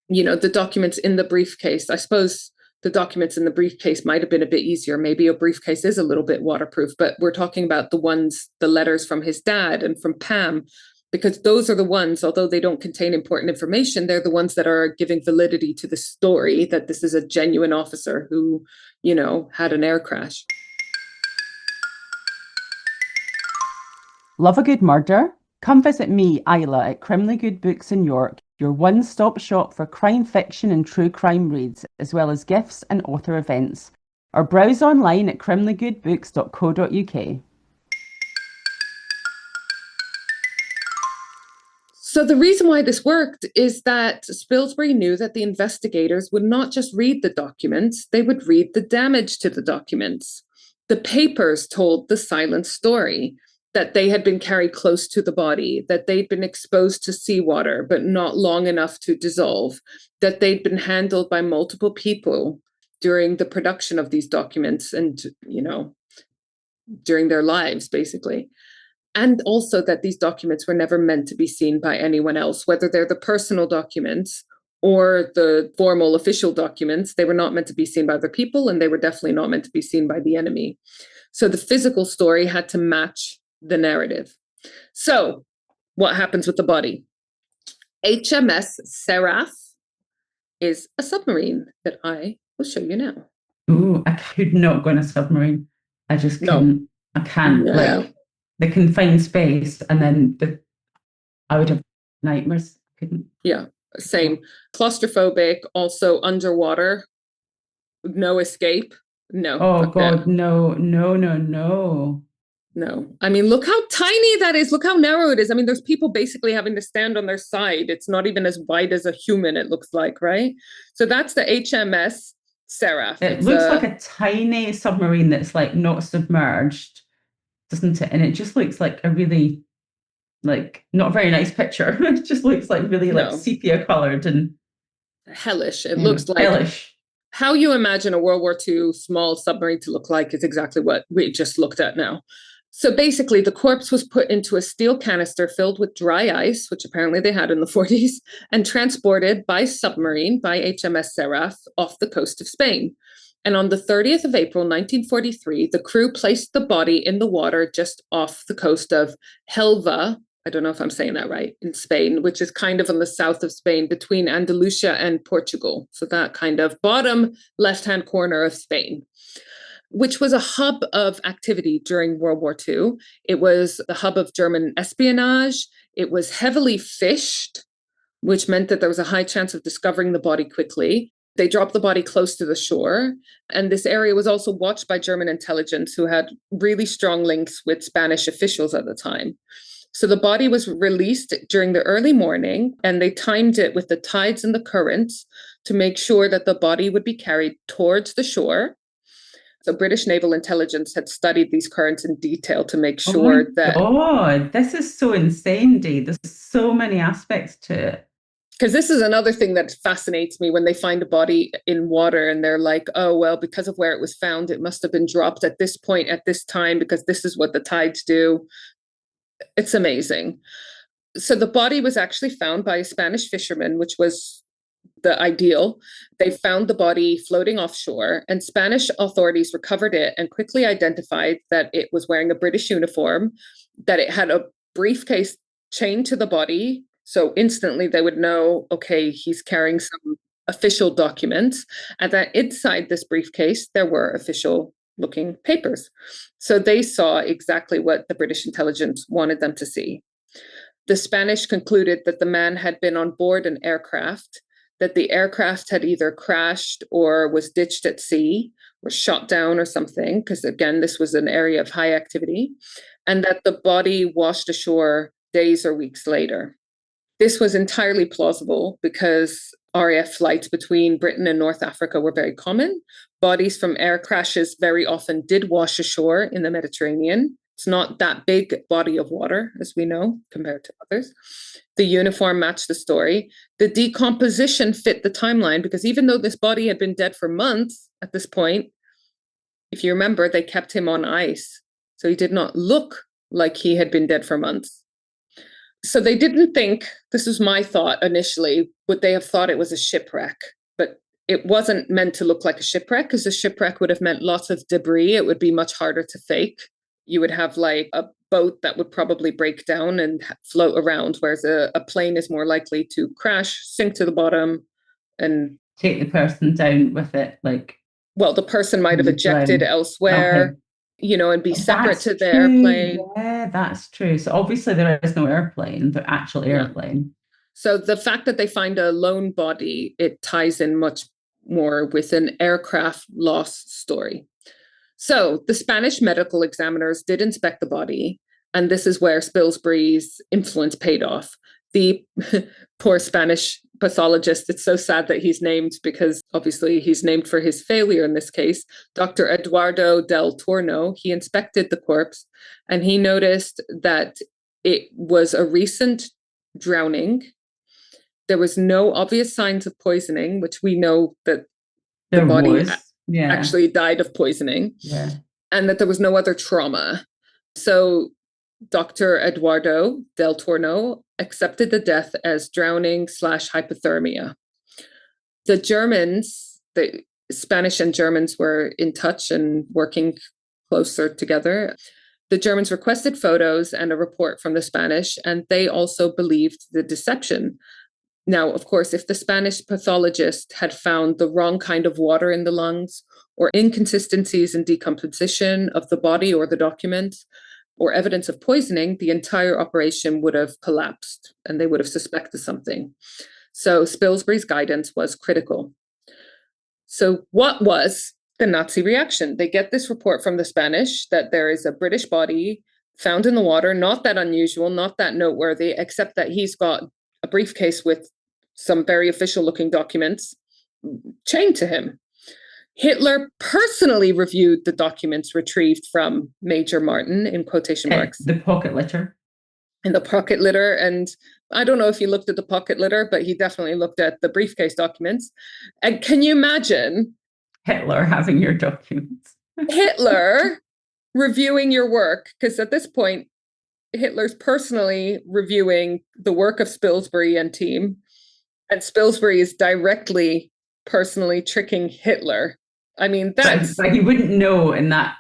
documents in the briefcase? I suppose the documents in the briefcase might have been a bit easier. Maybe a briefcase is a little bit waterproof, but we're talking about the letters from his dad and from Pam, because those are the ones, although they don't contain important information, they're the ones that are giving validity to the story that this is a genuine officer who, had an air crash. Love a good murder? Come visit me, Isla, at Crimley Good Books in York, your one-stop shop for crime fiction and true crime reads, as well as gifts and author events. Or browse online at crimleygoodbooks.co.uk. So the reason why this worked is that Spilsbury knew that the investigators would not just read the documents, they would read the damage to the documents. The papers told the silent story, that they had been carried close to the body, that they'd been exposed to seawater, but not long enough to dissolve, that they'd been handled by multiple people during the production of these documents and, during their lives, basically. And also that these documents were never meant to be seen by anyone else, whether they're the personal documents or the formal official documents. They were not meant to be seen by other people, and they were definitely not meant to be seen by the enemy. So the physical story had to match the narrative. So what happens with the body? HMS Seraph is a submarine that I will show you now. Ooh, I could not go in a submarine. I just couldn't. No. I can't. No. Like the confined space, and then I would have nightmares. Couldn't. Yeah, same. Claustrophobic, also underwater, no escape. No. Oh God, no. No. I mean, look how tiny that is. Look how narrow it is. I mean, there's people basically having to stand on their side. It's not even as wide as a human, it looks like, right? So that's the HMS Seraph. It looks like a tiny submarine that's like not submerged, doesn't it? And it just looks like a really, like, not very nice picture. It just looks like really like sepia colored and hellish. It looks like hellish. How you imagine a World War II small submarine to look like is exactly what we just looked at now. So basically, the corpse was put into a steel canister filled with dry ice, which apparently they had in the 40s, and transported by submarine by HMS Seraph off the coast of Spain. And on the 30th of April, 1943, the crew placed the body in the water just off the coast of Helva, I don't know if I'm saying that right, in Spain, which is kind of on the south of Spain between Andalusia and Portugal. So that kind of bottom left-hand corner of Spain, which was a hub of activity during World War II. It was the hub of German espionage. It was heavily fished, which meant that there was a high chance of discovering the body quickly. They dropped the body close to the shore. And this area was also watched by German intelligence, who had really strong links with Spanish officials at the time. So the body was released during the early morning, and they timed it with the tides and the currents to make sure that the body would be carried towards the shore. So British naval intelligence had studied these currents in detail to make sure that... Oh, this is so insane, Dee. There's so many aspects to it. Because this is another thing that fascinates me when they find a body in water and they're like, oh, well, because of where it was found, it must have been dropped at this point, at this time, because this is what the tides do. It's amazing. So the body was actually found by a Spanish fisherman, which was the ideal. They found the body floating offshore, and Spanish authorities recovered it and quickly identified that it was wearing a British uniform, that it had a briefcase chained to the body. So instantly they would know, okay, he's carrying some official documents, and that inside this briefcase, there were official looking papers. So they saw exactly what the British intelligence wanted them to see. The Spanish concluded that the man had been on board an aircraft, that the aircraft had either crashed or was ditched at sea or shot down or something, because again, this was an area of high activity, and that the body washed ashore days or weeks later. This was entirely plausible because RAF flights between Britain and North Africa were very common. Bodies from air crashes very often did wash ashore in the Mediterranean. It's not that big body of water, as we know, compared to others. The uniform matched the story. The decomposition fit the timeline because even though this body had been dead for months, at this point. If you remember, they kept him on ice, so he did not look like he had been dead for months. So they didn't think, this was my thought initially, would they have thought it was a shipwreck? But it wasn't meant to look like a shipwreck, because a shipwreck would have meant lots of debris. It would be much harder to fake. You would have like a boat that would probably break down and float around, whereas a plane is more likely to crash, sink to the bottom, and take the person down with it. Like, well, the person might have ejected elsewhere, and be separate to the airplane. Yeah, that's true. So obviously there is no airplane, the actual airplane. So the fact that they find a lone body, it ties in much more with an aircraft loss story. So the Spanish medical examiners did inspect the body, and this is where Spilsbury's influence paid off. The poor Spanish pathologist, it's so sad that he's named, because obviously he's named for his failure in this case. Dr. Eduardo del Torno, he inspected the corpse, and he noticed that it was a recent drowning. There was no obvious signs of poisoning, which we know that the body actually died of poisoning, and that there was no other trauma. So Dr. Eduardo del Torno accepted the death as drowning / hypothermia. The Germans, the Spanish and Germans were in touch and working closer together. The Germans requested photos and a report from the Spanish, and they also believed the deception. Now, of course, if the Spanish pathologist had found the wrong kind of water in the lungs, or inconsistencies in decomposition of the body or the documents, or evidence of poisoning, the entire operation would have collapsed and they would have suspected something. So Spilsbury's guidance was critical. So what was the Nazi reaction? They get this report from the Spanish that there is a British body found in the water, not that unusual, not that noteworthy, except that he's got a briefcase with some very official looking documents chained to him. Hitler personally reviewed the documents retrieved from Major Martin, in quotation marks. The pocket litter. And the pocket litter. And I don't know if he looked at the pocket litter, but he definitely looked at the briefcase documents. And can you imagine Hitler having your documents? Hitler reviewing your work? Because at this point, Hitler's personally reviewing the work of Spilsbury and team. And Spilsbury is directly, personally tricking Hitler. I mean, that's... But he wouldn't know in that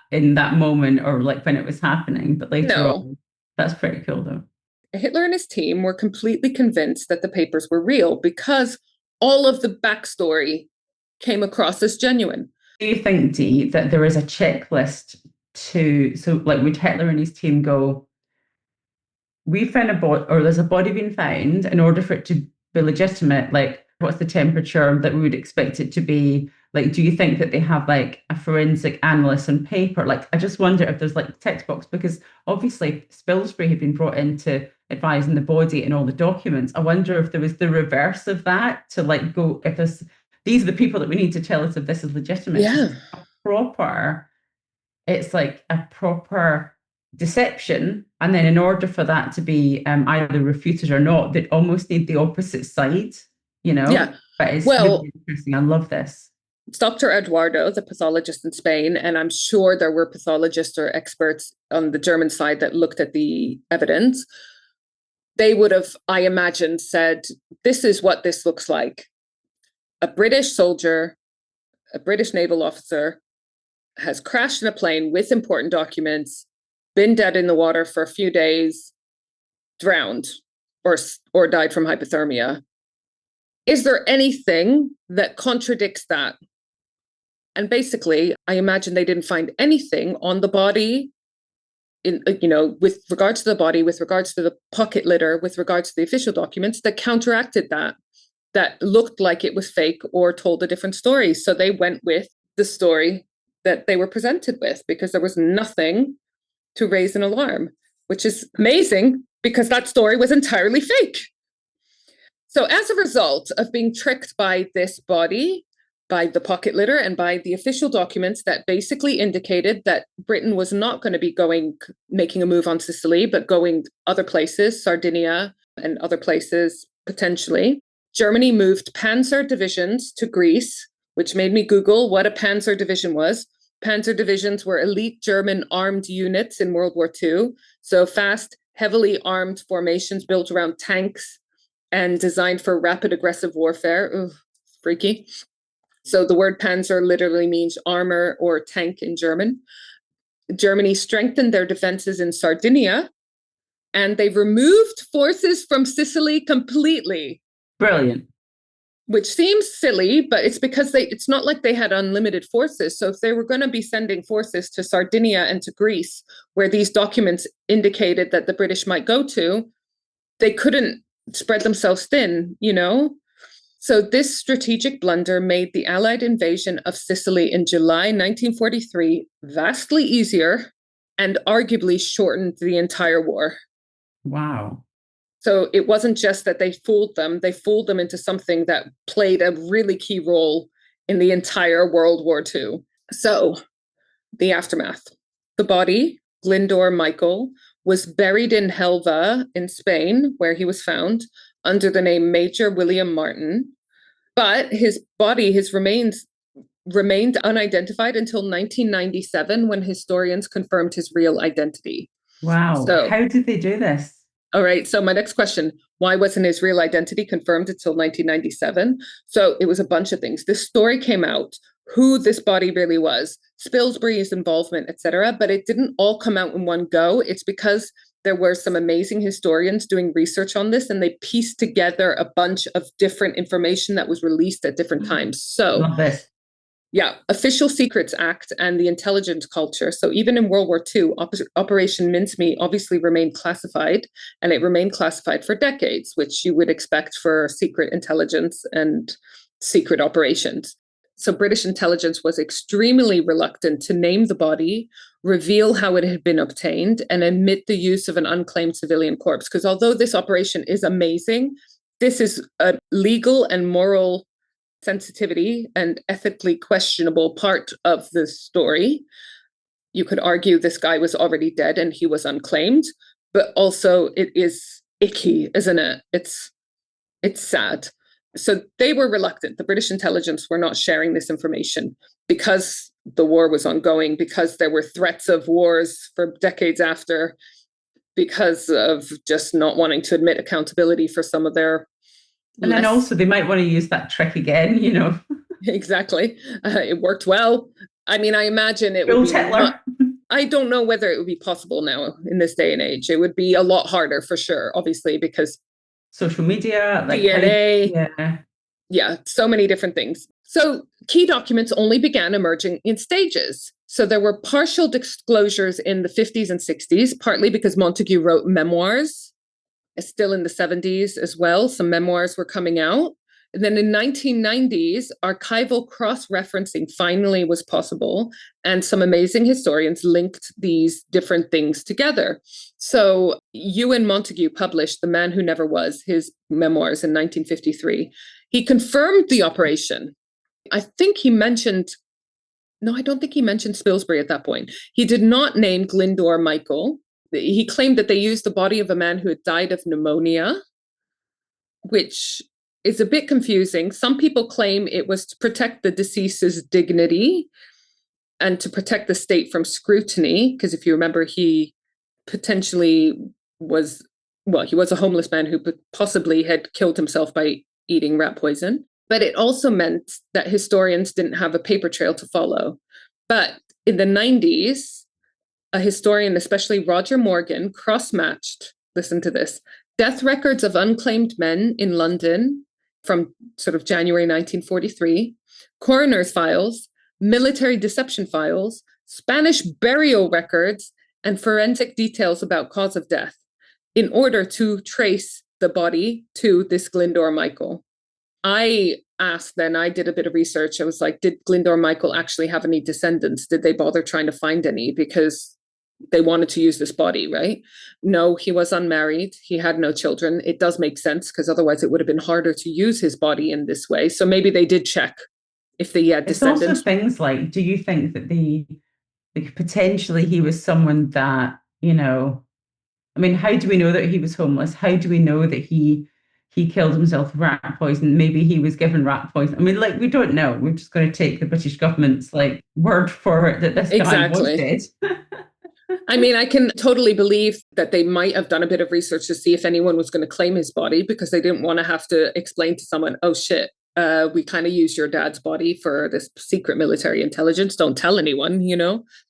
moment, or like when it was happening, but later on. That's pretty cool, though. Hitler and his team were completely convinced that the papers were real because all of the backstory came across as genuine. Do you think, Dee, that there is a checklist so like would Hitler and his team go, we found a body, or there's a body being found, in order for it to be legitimate, like what's the temperature that we would expect it to be? Like, do you think that they have like a forensic analyst on paper? Like, I just wonder if there's like text box, because obviously Spilsbury had been brought in to advise on the body and all the documents. I wonder if there was the reverse of that, to like go, if these are the people that we need to tell us if this is legitimate. Yeah. It's like a proper deception. And then in order for that to be either refuted or not, they almost need the opposite side, Yeah. But it's really interesting. I love this. It's Dr. Eduardo, the pathologist in Spain, and I'm sure there were pathologists or experts on the German side that looked at the evidence. They would have, I imagine, said, this is what this looks like. A British soldier, a British naval officer, has crashed in a plane with important documents, been dead in the water for a few days, drowned, or died from hypothermia. Is there anything that contradicts that? And basically, I imagine they didn't find anything on the body, with regards to the body, with regards to the pocket litter, with regards to the official documents that counteracted that looked like it was fake or told a different story. So they went with the story that they were presented with, because there was nothing to raise an alarm, which is amazing because that story was entirely fake. So as a result of being tricked by this body, by the pocket litter, and by the official documents that basically indicated that Britain was not going to be making a move on Sicily, but going other places, Sardinia and other places potentially, Germany moved panzer divisions to Greece which made me Google what a Panzer division was. Panzer divisions were elite German armed units in World War II. So fast, heavily armed formations built around tanks and designed for rapid aggressive warfare. Ooh, freaky. So the word Panzer literally means armor or tank in German. Germany strengthened their defenses in Sardinia, and they removed forces from Sicily completely. Brilliant. Which seems silly, but it's because it's not like they had unlimited forces. So if they were going to be sending forces to Sardinia and to Greece, where these documents indicated that the British might go to, they couldn't spread themselves thin, you know? So this strategic blunder made the Allied invasion of Sicily in July 1943 vastly easier and arguably shortened the entire war. Wow. So it wasn't just that they fooled them into something that played a really key role in the entire World War II. So the aftermath. The body, Glyndor Michael, was buried in Helva in Spain, where he was found, under the name Major William Martin. But his remains remained unidentified until 1997, when historians confirmed his real identity. Wow. So, how did they do this? All right. So my next question, why wasn't his real identity confirmed until 1997? So it was a bunch of things. This story came out, who this body really was, Spilsbury's involvement, etc. But it didn't all come out in one go. It's because there were some amazing historians doing research on this, and they pieced together a bunch of different information that was released at different times. So love this. Yeah, Official Secrets Act and the intelligence culture. So even in World War II, Operation Mincemeat obviously remained classified, and it remained classified for decades, which you would expect for secret intelligence and secret operations. So British intelligence was extremely reluctant to name the body, reveal how it had been obtained, and admit the use of an unclaimed civilian corpse. Because although this operation is amazing, this is a legal and moral sensitivity and ethically questionable part of the story. You could argue this guy was already dead and he was unclaimed, but also it is icky, isn't it? It's sad. So they were reluctant. The British intelligence were not sharing this information because the war was ongoing, because there were threats of wars for decades after, because of just not wanting to admit accountability for some of their and then also they might want to use that trick again, you know. Exactly. It worked well. I mean, I imagine it would be Hitler. I don't know whether it would be possible now in this day and age. It would be a lot harder for sure, obviously, because social media, like DNA, yeah, so many different things. So key documents only began emerging in stages. So there were partial disclosures in the 50s and 60s, partly because Montagu wrote memoirs. Still in the 70s as well, some memoirs were coming out. And then in 1990s, archival cross-referencing finally was possible, and some amazing historians linked these different things together. So Ewan Montagu published The Man Who Never Was, his memoirs in 1953. He confirmed the operation. I don't think he mentioned Spilsbury at that point. He did not name Glyndor Michael. He claimed that they used the body of a man who had died of pneumonia, which is a bit confusing. Some people claim it was to protect the deceased's dignity and to protect the state from scrutiny, because if you remember, he potentially was a homeless man who possibly had killed himself by eating rat poison. But it also meant that historians didn't have a paper trail to follow. But in the 90s, a historian, especially Roger Morgan, cross-matched, listen to this, death records of unclaimed men in London from sort of January 1943, coroner's files, military deception files, Spanish burial records, and forensic details about cause of death in order to trace the body to this Glyndor Michael. I did a bit of research. I was like, did Glyndor Michael actually have any descendants? Did they bother trying to find any? Because they wanted to use this body, right? No, he was unmarried. He had no children. It does make sense because otherwise it would have been harder to use his body in this way. So maybe they did check if they had descendants. It's also things like, do you think that potentially he was someone that, you know, I mean, how do we know that he was homeless? How do we know that he he killed himself with rat poison. Maybe he was given rat poison. I mean, like, we don't know. We're just going to take the British government's like word for it that this guy was dead. I mean, I can totally believe that they might have done a bit of research to see if anyone was going to claim his body, because they didn't want to have to explain to someone, oh shit, we kind of used your dad's body for this secret military intelligence. Don't tell anyone,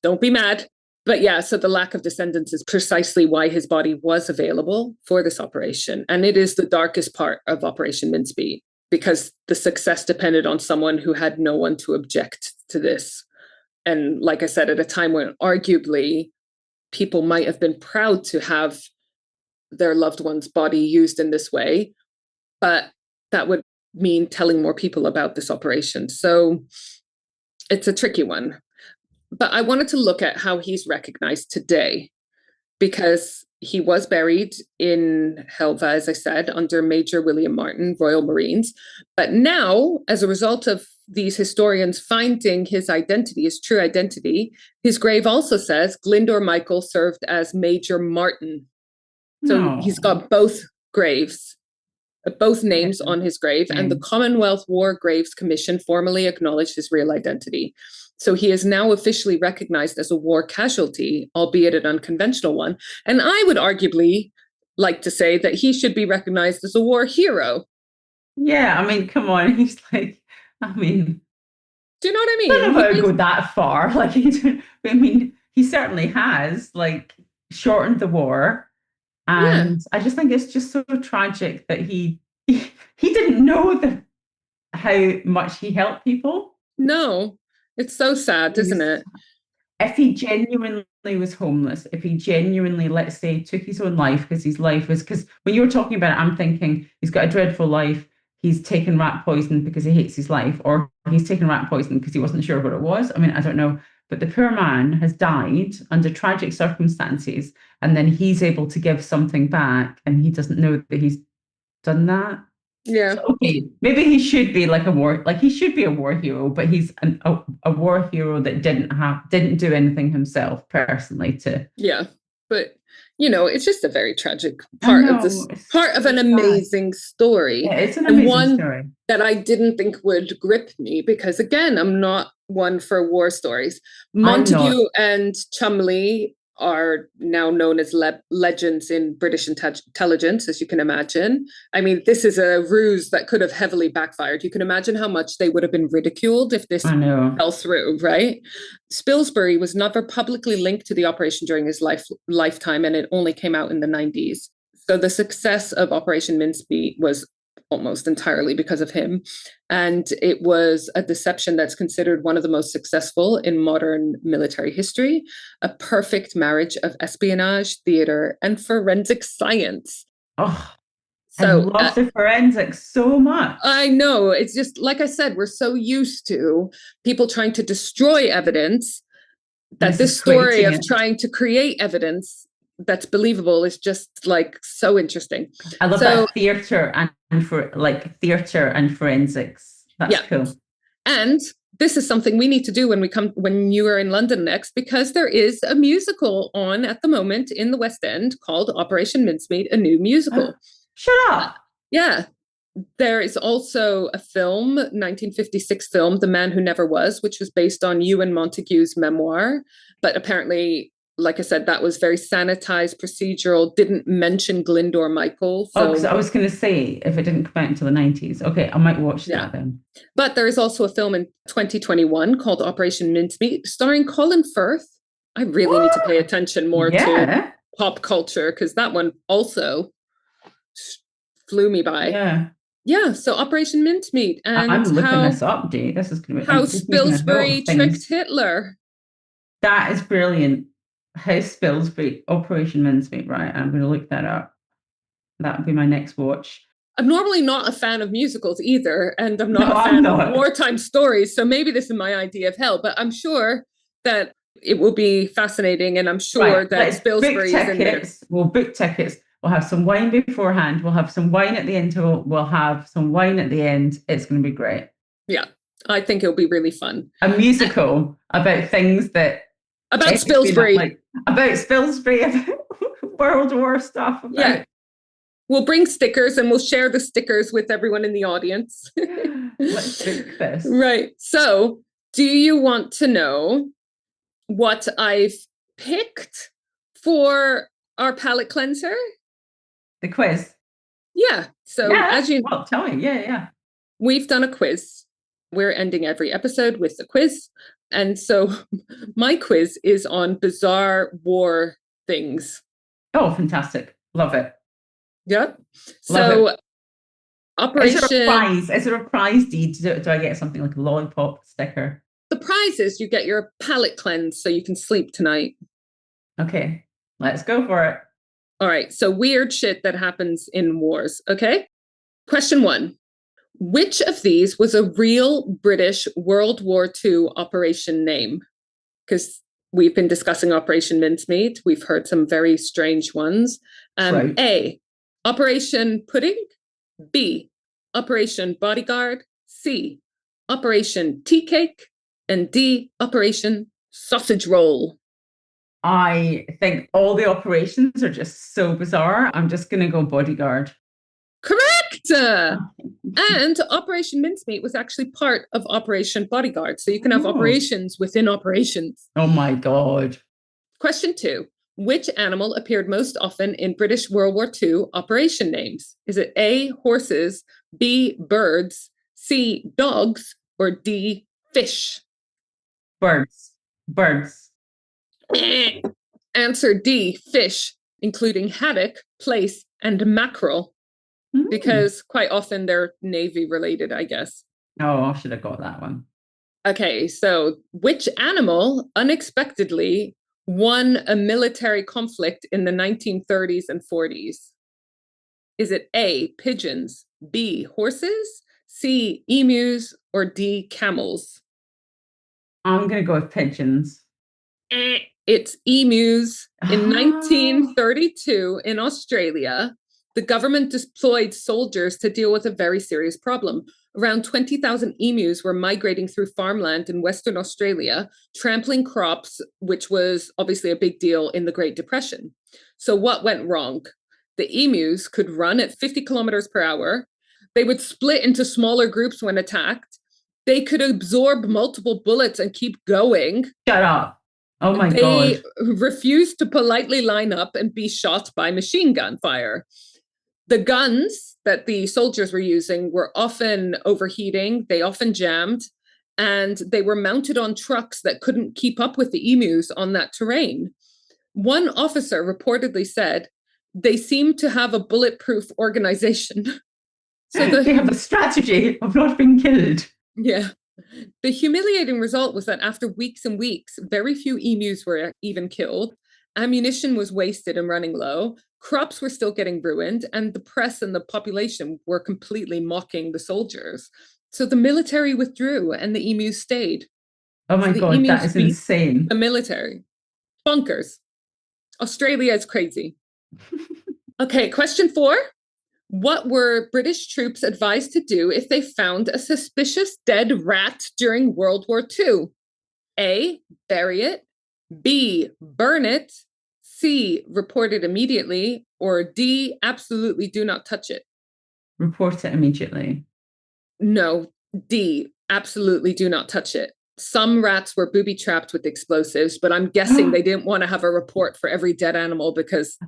don't be mad. But yeah, so the lack of descendants is precisely why his body was available for this operation. And it is the darkest part of Operation Mincemeat, because the success depended on someone who had no one to object to this. And like I said, at a time when arguably people might have been proud to have their loved one's body used in this way, but that would mean telling more people about this operation. So it's a tricky one. But I wanted to look at how he's recognized today, because he was buried in Helva, as I said, under Major William Martin, Royal Marines. But now, as a result of these historians finding his identity, his true identity, his grave also says Glyndwr Michael served as Major Martin. So he's got both graves, both names on his grave, and the Commonwealth War Graves Commission formally acknowledged his real identity. So he is now officially recognized as a war casualty, albeit an unconventional one. And I would arguably like to say that he should be recognized as a war hero. Yeah, I mean, come on. He's like, I mean, do you know what I mean? I don't know how to go that far. Like, I mean, he certainly has like shortened the war. And I just think it's just so tragic that he didn't know how much he helped people. No. It's so sad, isn't it? If he genuinely was homeless, if he genuinely, let's say, took his own life because his life was, because when you were talking about it, I'm thinking he's got a dreadful life. He's taken rat poison because he hates his life, or he's taken rat poison because he wasn't sure what it was. I mean, I don't know. But the poor man has died under tragic circumstances, and then he's able to give something back, and he doesn't know that he's done that. Yeah. So, okay, maybe he should be like he should be a war hero, but he's a war hero that didn't do anything himself personally to. Yeah, but it's just a very tragic part of this, part of an amazing story. Yeah, it's an amazing story that I didn't think would grip me, because again, I'm not one for war stories. Montague and Cholmondeley are now known as legends in British intelligence, as you can imagine. I mean, this is a ruse that could have heavily backfired. You can imagine how much they would have been ridiculed if this fell through, right? Spilsbury was never publicly linked to the operation during his lifetime, and it only came out in the 90s. So the success of Operation Mincemeat was almost entirely because of him. And it was a deception that's considered one of the most successful in modern military history, a perfect marriage of espionage, theater, and forensic science. Oh, so I love the forensics so much. I know. It's just, like I said, we're so used to people trying to destroy evidence that this story of trying to create evidence that's believable is just like so interesting. I love that theater and forensics. That's cool. And this is something we need to do when you are in London next, because there is a musical on at the moment in the West End called Operation Mincemeat, a new musical. Shut up. Yeah. There is also a film, 1956 film, The Man Who Never Was, which was based on Ewan Montague's memoir. But apparently, like I said, that was very sanitized, procedural, didn't mention Glyndwr Michael. So I was going to say, if it didn't come out until the 90s. Okay, I might watch that then. But there is also a film in 2021 called Operation Mincemeat, starring Colin Firth. I really need to pay attention more to pop culture, because that one also flew me by. Yeah, so Operation Mincemeat. And I'm looking this up, Dee. This is going to be how Spilsbury tricked Hitler. That is brilliant. How Spilsbury, Operation Mincemeat, right? I'm going to look that up. That would be my next watch. I'm normally not a fan of musicals either, and I'm not a fan of wartime stories, so maybe this is my idea of hell, but I'm sure that it will be fascinating, and I'm sure that Spilsbury is in there. We'll book tickets. We'll have some wine beforehand. We'll have some wine at the interval. We'll have some wine at the end. It's going to be great. Yeah, I think it'll be really fun. A musical about things that... About Spilsbury. About Spilsbury, about World War stuff. We'll bring stickers and we'll share the stickers with everyone in the audience. Let's do this. Right. So, do you want to know what I've picked for our palate cleanser? The quiz. Yeah. So, as you well, tell me. Yeah. We've done a quiz. We're ending every episode with a quiz. And so my quiz is on bizarre war things. Oh, fantastic. Love it. Yep. Love so it. Operation... Is there a prize, Dee? Do I get something like a lollipop sticker? The prize is you get your palate cleanse so you can sleep tonight. Okay, let's go for it. All right. So weird shit that happens in wars. Okay. Question 1. Which of these was a real British World War II operation name? Because we've been discussing Operation Mincemeat. We've heard some very strange ones. Right. A, Operation Pudding. B, Operation Bodyguard. C, Operation Tea Cake. And D, Operation Sausage Roll. I think all the operations are just so bizarre. I'm just going to go Bodyguard. Correct! And Operation Mincemeat was actually part of Operation Bodyguard. So you can have operations within operations. Oh my God. Question 2. Which animal appeared most often in British World War II operation names? Is it A, horses, B, birds, C, dogs, or D, fish? Birds. Answer D, fish, including haddock, plaice, and mackerel. Because quite often they're Navy related, I guess. Oh, I should have got that one. Okay, so which animal unexpectedly won a military conflict in the 1930s and 40s? Is it A, pigeons, B, horses, C, emus, or D, camels? I'm going to go with pigeons. It's emus. In 1932 in Australia, the government deployed soldiers to deal with a very serious problem. Around 20,000 emus were migrating through farmland in Western Australia, trampling crops, which was obviously a big deal in the Great Depression. So what went wrong? The emus could run at 50 kilometers per hour. They would split into smaller groups when attacked. They could absorb multiple bullets and keep going. Shut up. Oh my God. They refused to politely line up and be shot by machine gun fire. The guns that the soldiers were using were often overheating, they often jammed, and they were mounted on trucks that couldn't keep up with the emus on that terrain. One officer reportedly said, they seem to have a bulletproof organization. So they have a strategy of not being killed. Yeah. The humiliating result was that after weeks and weeks, very few emus were even killed. Ammunition was wasted and running low. Crops were still getting ruined, and the press and the population were completely mocking the soldiers. So the military withdrew and the emus stayed. Oh my God, that is insane. The military. Bonkers. Australia is crazy. Okay, question 4. What were British troops advised to do if they found a suspicious dead rat during World War II? A, bury it. B, burn it. C, report it immediately. Or D, absolutely do not touch it. Report it immediately. No, D, absolutely do not touch it. Some rats were booby-trapped with explosives, but I'm guessing they didn't want to have a report for every dead animal because,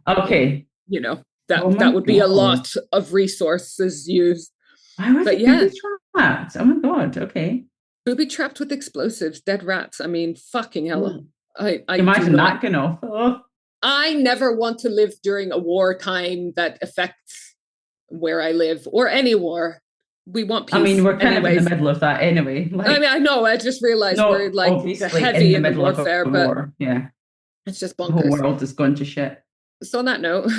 you know, that would be a lot of resources used. Why was it booby-trapped? Oh my God, okay. Booby-trapped with explosives, dead rats. I mean, fucking hell. I imagine that going off. Oh. I never want to live during a wartime that affects where I live or any war. We want peace. I mean, we're kind of in the middle of that anyway. Like, I mean, I know. I just realized we're like heavy in the warfare, but yeah, it's just bonkers. The whole world is going to shit. So on that note,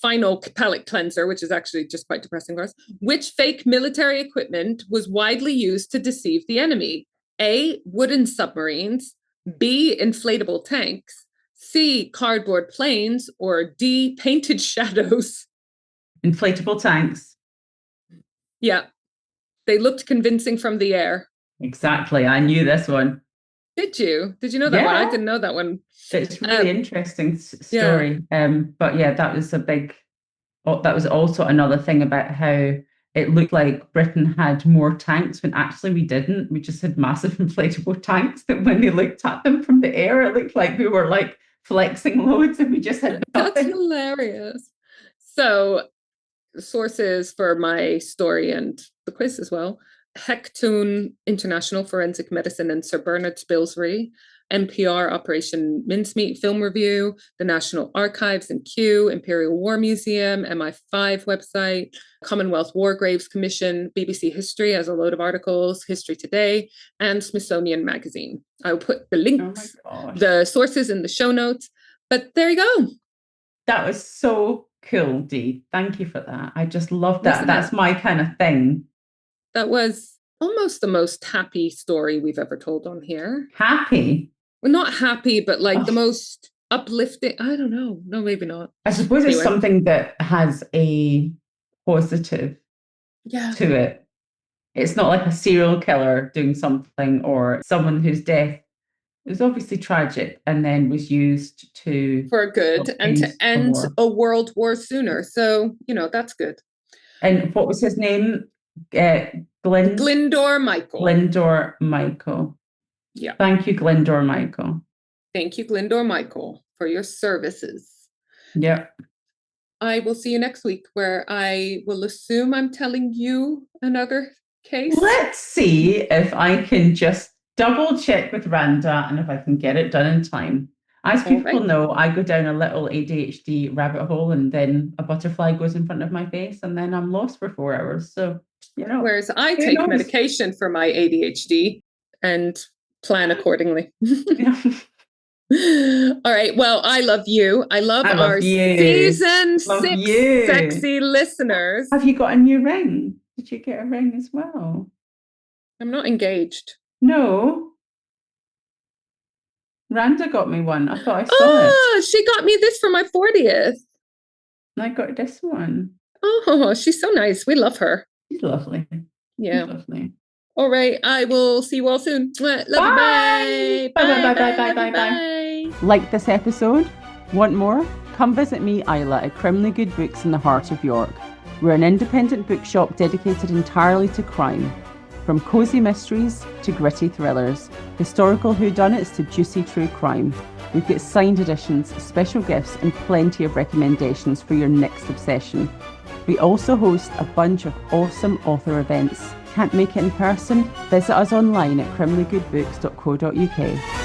final palate cleanser, which is actually just quite depressing for us. Which fake military equipment was widely used to deceive the enemy? A, wooden submarines. B, inflatable tanks. C, cardboard planes. Or D, painted shadows. Inflatable tanks. Yeah, they looked convincing from the air. Exactly. I knew this one. Did you? Did you know that one? I didn't know that one. It's really interesting story. But yeah, that was a big that was also another thing about how it looked like Britain had more tanks when actually we didn't. We just had massive inflatable tanks that when they looked at them from the air, it looked like we were like flexing loads and we just had nothing. That's hilarious. So, sources for my story and the quiz as well. Hectoon International Forensic Medicine and Sir Bernard Spilsbury, NPR Operation Mincemeat Film Review, the National Archives and Kew, Imperial War Museum, MI5 website, Commonwealth War Graves Commission, BBC History has a load of articles, History Today, and Smithsonian Magazine. I will put the links, the sources in the show notes, but there you go. That was so cool, Dee. Thank you for that. I just love that. That's my kind of thing. That was almost the most happy story we've ever told on here. Happy? Well, not happy, but like the most uplifting. I don't know. No, maybe not. I suppose it's something that has a positive to it. It's not like a serial killer doing something or someone whose death was obviously tragic and then was used for good and to end a world war sooner. So, that's good. And what was his name? Glyndor Michael. Glyndor Michael. Yeah. Thank you, Glyndor Michael. Thank you, Glyndor Michael, for your services. Yeah. I will see you next week, where I will assume I'm telling you another case. Let's see if I can just double check with Randa and if I can get it done in time. As people know, I go down a little ADHD rabbit hole and then a butterfly goes in front of my face and then I'm lost for 4 hours. So, Whereas I take medication for my ADHD and plan accordingly. All right. Well, I love you. I love our season 6 sexy listeners. Have you got a new ring? Did you get a ring as well? I'm not engaged. No. Randa got me one. I thought I saw it. She got me this for my 40th. I got this one. Oh, she's so nice. We love her. She's lovely. Yeah. She's lovely. All right. I will see you all soon. Love you. Bye. Bye. Like this episode? Want more? Come visit me, Isla, at Crimley Good Books in the heart of York. We're an independent bookshop dedicated entirely to crime. From cosy mysteries to gritty thrillers, historical whodunits to juicy true crime. We've got signed editions, special gifts, and plenty of recommendations for your next obsession. We also host a bunch of awesome author events. Can't make it in person? Visit us online at crimleygoodbooks.co.uk.